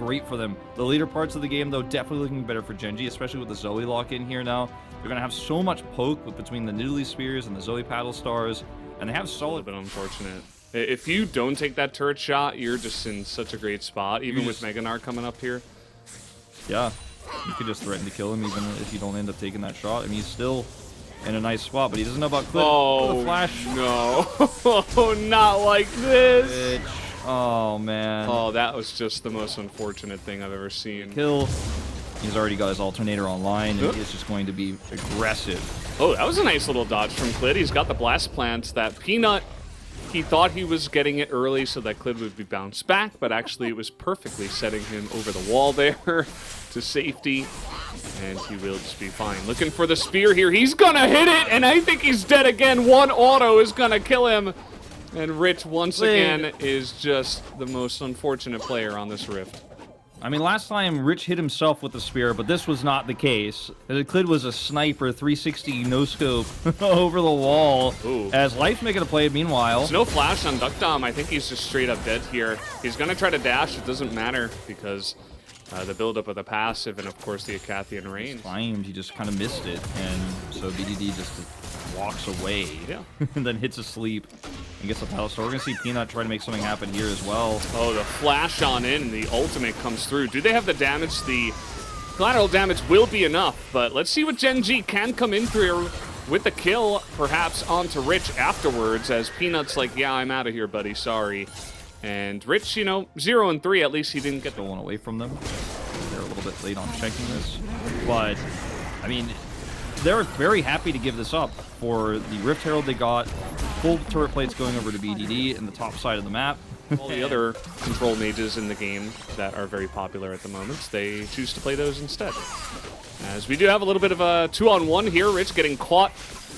great for them. The later parts of the game, though, definitely looking better for Gen G, especially with the Zoe lock in here now. They're going to have so much poke between the Nidalee Spears and the Zoe Paddle Stars, and they have solid... A little bit unfortunate. If you don't take that turret shot, you're just in such a great spot, even with Meganar coming up here. Yeah, you could just threaten to kill him even if you don't end up taking that shot. I mean, he's still in a nice spot, but he doesn't know about Clip. Oh, the flash. No. Not like this. Bitch. Oh, man. Oh, that was just the most unfortunate thing I've ever seen. Kill. He's already got his alternator online, and he's just going to be aggressive. Oh, that was a nice little dodge from Clid. He's got the blast plants. That Peanut, he thought he was getting it early so that Clid would be bounced back, but actually it was perfectly setting him over the wall there to safety, and he will just be fine. Looking for the spear here. He's gonna hit it, and I think he's dead again. One auto is gonna kill him, and Rich once again is just the most unfortunate player on this Rift. I mean, last time Rich hit himself with the spear, but this was not the case. Clid was a sniper, 360 no-scope over the wall. Ooh. As Life making a play meanwhile. There's no flash on Duck Dom. I think he's just straight up dead here. He's going to try to dash. It doesn't matter because the buildup of the passive and, of course, the Acathian range. Climbed, he just kind of missed it, and so BDD just walks away. Yeah. And then hits asleep and gets a paddle. So we're going to see Peanut try to make something happen here as well. Oh, the flash on in, the ultimate comes through. Do they have the damage? The collateral damage will be enough, but let's see what Gen G can come in through with the kill, perhaps onto Rich afterwards, as Peanut's like, yeah, I'm out of here, buddy, sorry. And Rich, you know, 0 and 3, at least he didn't get the one away from them. They're a little bit late on checking this, but, I mean, they're very happy to give this up for the Rift Herald they got. Full turret plates going over to BDD in the top side of the map. All the other control mages in the game that are very popular at the moment, they choose to play those instead. As we do have a little bit of a 2-on-1 here, Rich getting caught.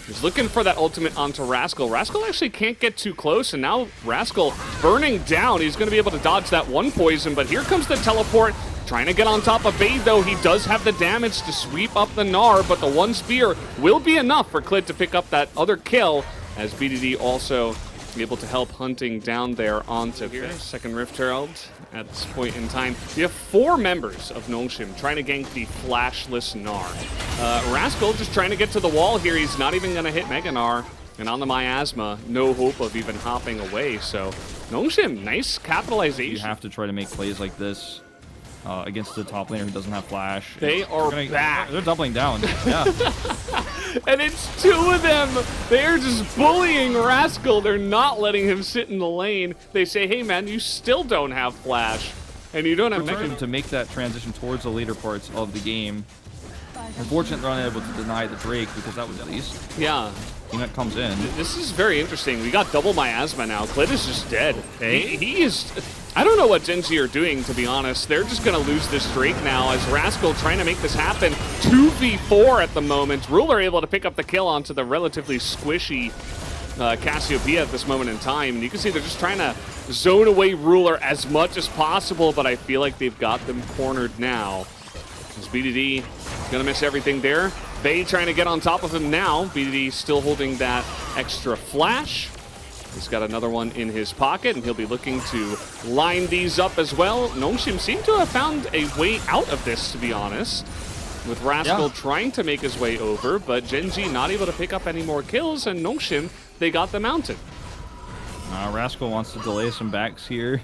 He's looking for that ultimate onto Rascal. Rascal actually can't get too close, and now Rascal burning down. He's going to be able to dodge that one poison, but here comes the teleport. Trying to get on top of Bade, though. He does have the damage to sweep up the Gnar, but the one spear will be enough for Clid to pick up that other kill, as BDD also able to help hunting down there onto here. Second Rift Herald at this point in time. We have 4 members of Nongshim trying to gank the flashless Gnar. Rascal just trying to get to the wall here. He's not even going to hit Mega Gnar. And on the Miasma, no hope of even hopping away. So Nongshim, nice capitalization. You have to try to make plays like this against the top laner who doesn't have flash. They are back. They're doubling down. Yeah. And it's 2 of them. They're just bullying Rascal. They're not letting him sit in the lane. They say, hey, man, you still don't have flash. And you don't have Mega. To make that transition towards the later parts of the game. Unfortunately, they're unable to deny the Drake because that was at least. Yeah. Peanut comes in. This is very interesting. We got double Miasma now. Clid is just dead. He is... I don't know what Gen G are doing, to be honest. They're just going to lose this Drake now as Rascal trying to make this happen. 2v4 at the moment. Ruler able to pick up the kill onto the relatively squishy Cassiopeia at this moment in time. And you can see they're just trying to zone away Ruler as much as possible, but I feel like they've got them cornered now. As BDD gonna miss everything there. Bay trying to get on top of him now. BDD still holding that extra flash. He's got another one in his pocket, and he'll be looking to line these up as well. Nongshim seem to have found a way out of this, to be honest, with Rascal trying to make his way over, but Gen G not able to pick up any more kills, and Nongshim, they got the mountain. Rascal wants to delay some backs here.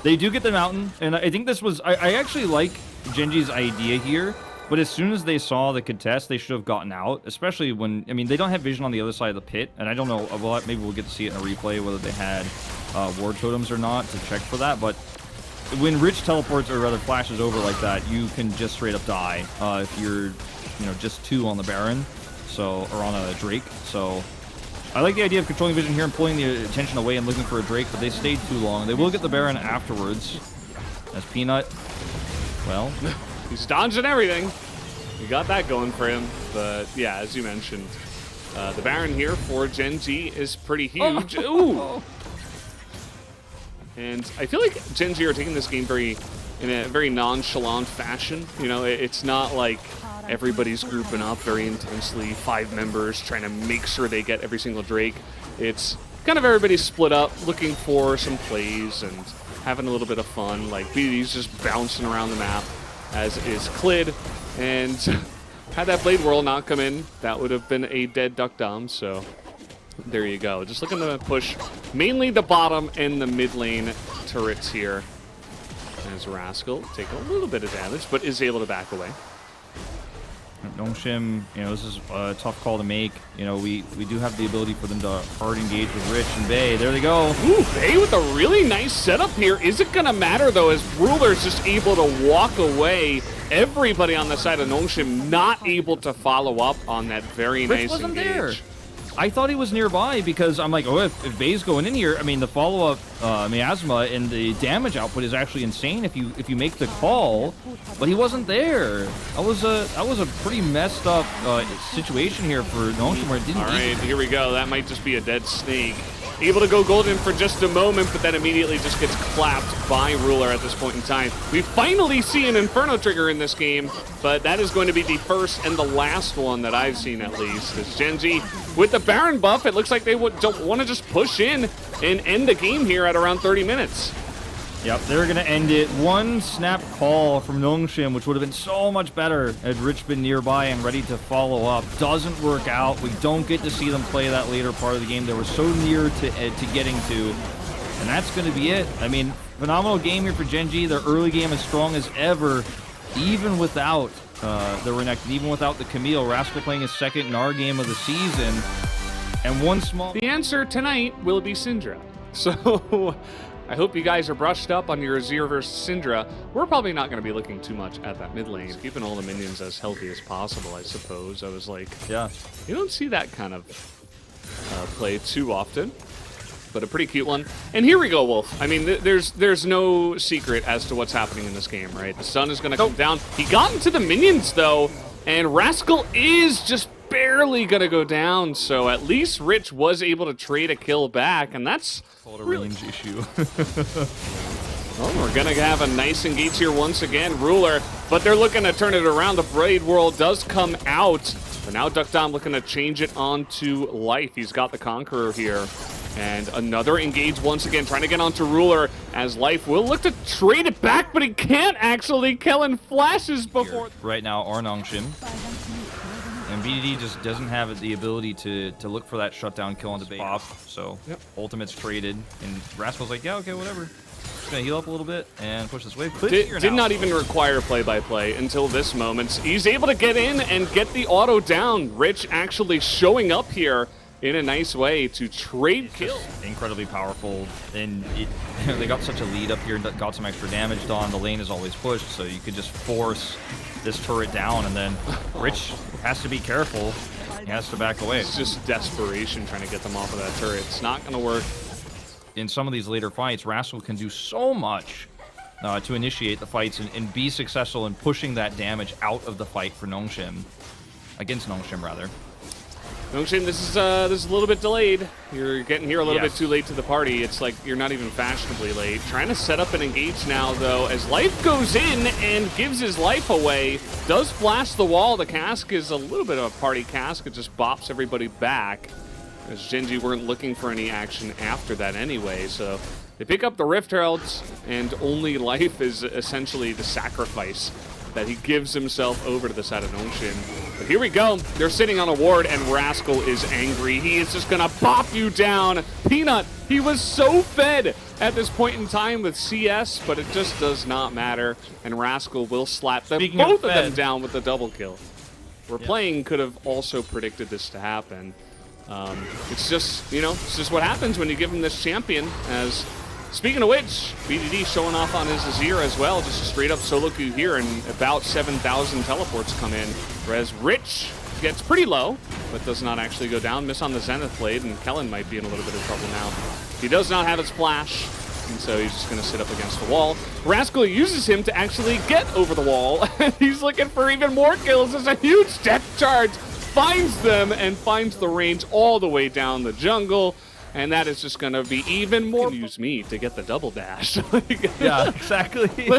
They do get the mountain, and I think this was... I actually like Gen G's idea here, but as soon as they saw the contest, they should have gotten out, especially when... I mean, they don't have vision on the other side of the pit, and I don't know... Well, maybe we'll get to see it in a replay, whether they had ward totems or not to check for that, but when Rich teleports, or rather flashes over like that, you can just straight up die if you're, you know, just 2 on the Baron, so, or on a Drake, so... I like the idea of controlling vision here and pulling the attention away and looking for a Drake, but they stayed too long. They will get the Baron afterwards. As Peanut, well... He's dodging everything. We got that going for him. But yeah, as you mentioned, the Baron here for Gen G is pretty huge. Ooh! And I feel like Gen G are taking this game in a very nonchalant fashion. You know, it's not like everybody's grouping up very intensely, 5 members trying to make sure they get every single Drake. It's kind of everybody split up, looking for some plays and having a little bit of fun. Like, BDD's just bouncing around the map, as is Clid. And had that Blade Whirl not come in, that would have been a dead Duck Dom. So there you go. Just looking to push mainly the bottom and the mid lane turrets here. As Rascal taking a little bit of damage, but is able to back away. Nongshim, you know, this is a tough call to make. You know, we do have the ability for them to hard engage with Rich and Bay. There they go. Ooh, Bay with a really nice setup here. Is it going to matter, though, as Ruler's just able to walk away? Everybody on the side of Nongshim not able to follow up on that very Rich nice wasn't engage. there. I thought he was nearby because I'm like, oh, if Bay's going in here, I mean, the follow-up miasma and the damage output is actually insane if you make the call, but he wasn't there. That was a pretty messed up situation here for Nongshim where it didn't. All right, here we go. That might just be a dead snake. Able to go golden for just a moment, but then immediately just gets clapped by Ruler at this point in time. We finally see an Inferno trigger in this game, but that is going to be the first and the last one that I've seen, at least. As Gen.G with the Baron buff, it looks like they don't want to just push in and end the game here at around 30 minutes. Yep, they're going to end it. One snap call from Nongshim, which would have been so much better had Rich been nearby and ready to follow up. Doesn't work out. We don't get to see them play that later part of the game. They were so near to getting to. And that's going to be it. I mean, phenomenal game here for Gen.G. Their early game as strong as ever, even without the Renekton, even without the Camille. Rascal playing his second NAR game of the season. And one small... The answer tonight will be Syndra. So... I hope you guys are brushed up on your Azir versus Syndra. We're probably not going to be looking too much at that mid lane. Keeping all the minions as healthy as possible, I suppose. I was like, yeah, you don't see that kind of play too often, but a pretty cute one. And here we go, Wolf. I mean, there's no secret as to what's happening in this game, right? The sun is going to come down. He got into the minions, though, and Rascal is just barely going to go down, so at least Rich was able to trade a kill back, and that's a range issue. Well, we're going to have a nice engage here once again, Ruler, but they're looking to turn it around. The Braid Whirl does come out, but now Duck Dom looking to change it onto Life. He's got the Conqueror here, and another engage once again, trying to get onto Ruler, as Life will look to trade it back, but he can't actually. Kellen flashes before. Right now, our Nongshim. And BDD just doesn't have the ability to look for that shutdown kill on the base off, so Ultimate's traded, and Rascal's like, yeah, okay, whatever. Just gonna heal up a little bit and push this wave. Did not even require play-by-play until this moment. He's able to get in and get the auto down. Rich actually showing up here in a nice way to trade kill. Incredibly powerful, and they got such a lead up here and got some extra damage done. The lane is always pushed, so you could just force this turret down, and then Rich has to be careful. He has to back away. It's just desperation trying to get them off of that turret. It's not going to work. In some of these later fights, Rascal can do so much to initiate the fights and be successful in pushing that damage out of the fight for Nongshim. Against Nongshim, rather. Nongshim, this is a little bit delayed. You're getting here a little bit too late to the party. It's like you're not even fashionably late. Trying to set up an engage now, though, as Life goes in and gives his life away. Does flash the wall. The cask is a little bit of a party cask. It just bops everybody back, as Gen.G weren't looking for any action after that anyway. So they pick up the Rift Heralds, and only Life is essentially the sacrifice that he gives himself over to the side of Nongshim. But here we go. They're sitting on a ward, and Rascal is angry. He is just going to pop you down. Peanut, he was so fed at this point in time with CS, but it just does not matter. And Rascal will slap them, both of them down with the double kill. We're playing could have also predicted this to happen. It's just, you know, it's just what happens when you give him this champion. As speaking of which, BDD showing off on his Azir as well, just a straight up solo queue here, and about 7,000 teleports come in. Whereas Rich gets pretty low, but does not actually go down. Miss on the Zenith Blade, and Kellen might be in a little bit of trouble now. He does not have his flash, and so he's just going to sit up against the wall. Rascal uses him to actually get over the wall, and he's looking for even more kills. There's a huge depth charge, finds them, and finds the range all the way down the jungle. And that is just going to be even more. Use me to get the double dash. Yeah, exactly.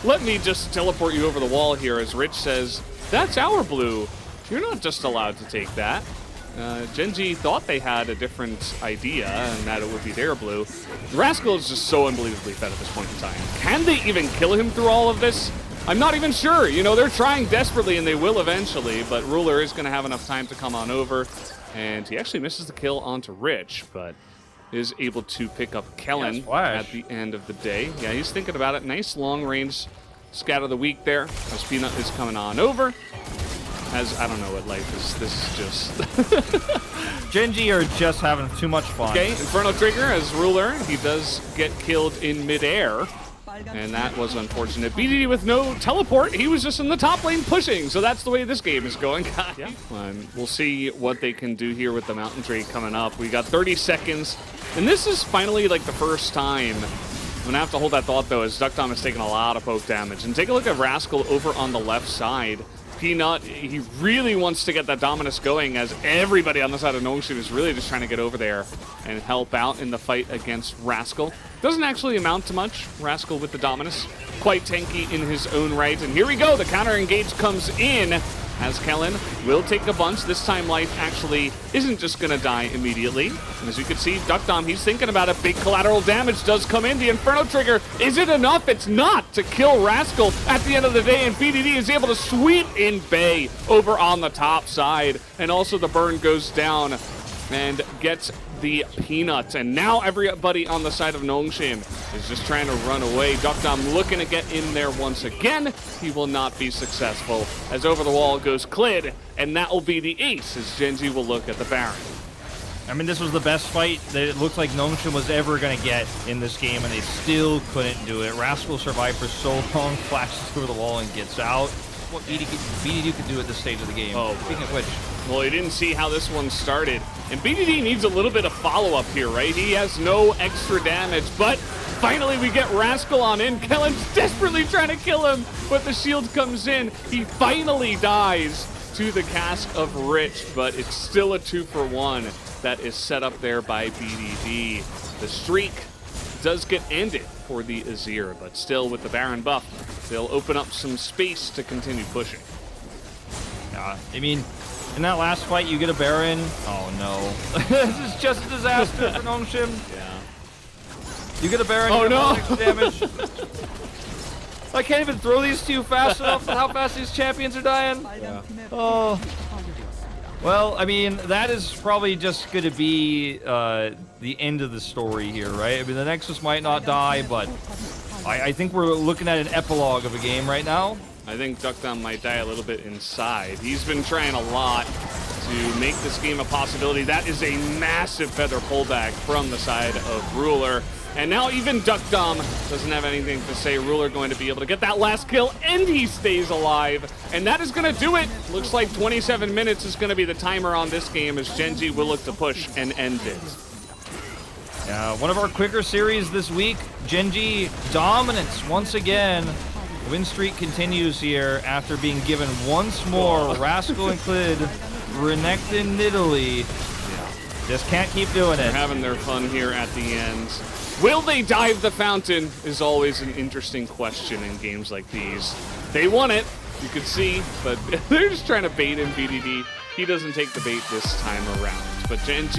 Let me just teleport you over the wall here, as Rich says, that's our blue. You're not just allowed to take that. Genji thought they had a different idea and that it would be their blue. Rascal is just so unbelievably fed at this point in time. Can they even kill him through all of this? I'm not even sure. You know, they're trying desperately and they will eventually, but Ruler is going to have enough time to come on over. And he actually misses the kill onto Rich, but is able to pick up Kellen at the end of the day. Yeah, he's thinking about it. Nice long range scat of the week there as Peanut is coming on over. As I don't know what life is. This is just Genji are just having too much fun. Okay, Inferno Trigger as Ruler. He does get killed in midair. And that was unfortunate. BDD with no teleport. He was just in the top lane pushing. So that's the way this game is going. Yeah. We'll see what they can do here with the Mountain Trade coming up. We got 30 seconds. And this is finally like the first time. I'm going to have to hold that thought, though, as Duckdom has taken a lot of poke damage. And take a look at Rascal over on the left side. Peanut, he really wants to get that Dominus going, as everybody on the side of Nongshim is really just trying to get over there and help out in the fight against Rascal. Doesn't actually amount to much, Rascal with the Dominus. Quite tanky in his own right. And here we go, the counter engage comes in as Kellen will take a bunch. This time Life actually isn't just going to die immediately. And as you can see, Duckdom, he's thinking about it. Big collateral damage does come in. The Inferno Trigger, is it enough? It's not to kill Rascal at the end of the day. And BDD is able to sweep in Bay over on the top side. And also the burn goes down and gets the Peanut. And now everybody on the side of Nongshim is just trying to run away. Duckdom looking to get in there once again. He will not be successful as over the wall goes Clid, and that will be the ace as Genji will look at the Baron. I mean, this was the best fight that it looked like Nongshim was ever going to get in this game, and they still couldn't do it. Rascal survived for so long, flashes through the wall and gets out. What BDD could do at this stage of the game. Oh, speaking of which. Well, he didn't see how this one started. And BDD needs a little bit of follow-up here, right? He has no extra damage, but finally we get Rascal on in. Kellen's desperately trying to kill him, but the shield comes in. He finally dies to the cask of Rich, but it's still a 2-for-1 that is set up there by BDD. The streak does get ended for the Azir, but still with the Baron buff, they'll open up some space to continue pushing. I mean, in that last fight, you get a Baron. Oh no. This is just a disaster for Nongshim. Yeah. You get a Baron, oh no! Extra damage. I can't even throw these two fast enough for how fast these champions are dying. Yeah. Oh. Well, I mean, that is probably just going to be the end of the story here, right? I mean, the Nexus might not die, but I think we're looking at an epilogue of a game right now. I think Duckdom might die a little bit inside. He's been trying a lot to make this game a possibility. That is a massive feather pullback from the side of Ruler. And now even Duckdom doesn't have anything to say. Ruler going to be able to get that last kill, and he stays alive. And that is going to do it. Looks like 27 minutes is going to be the timer on this game as Genji will look to push and end it. One of our quicker series this week. Genji dominance once again. Win streak continues here after being given once more. Rascal and Clid, Renekton Nidalee. Yeah. Just can't keep doing it. They're having their fun here at the end. Will they dive the fountain is always an interesting question in games like these. They won it, you could see, but they're just trying to bait in BDD. He doesn't take the bait this time around. But Genji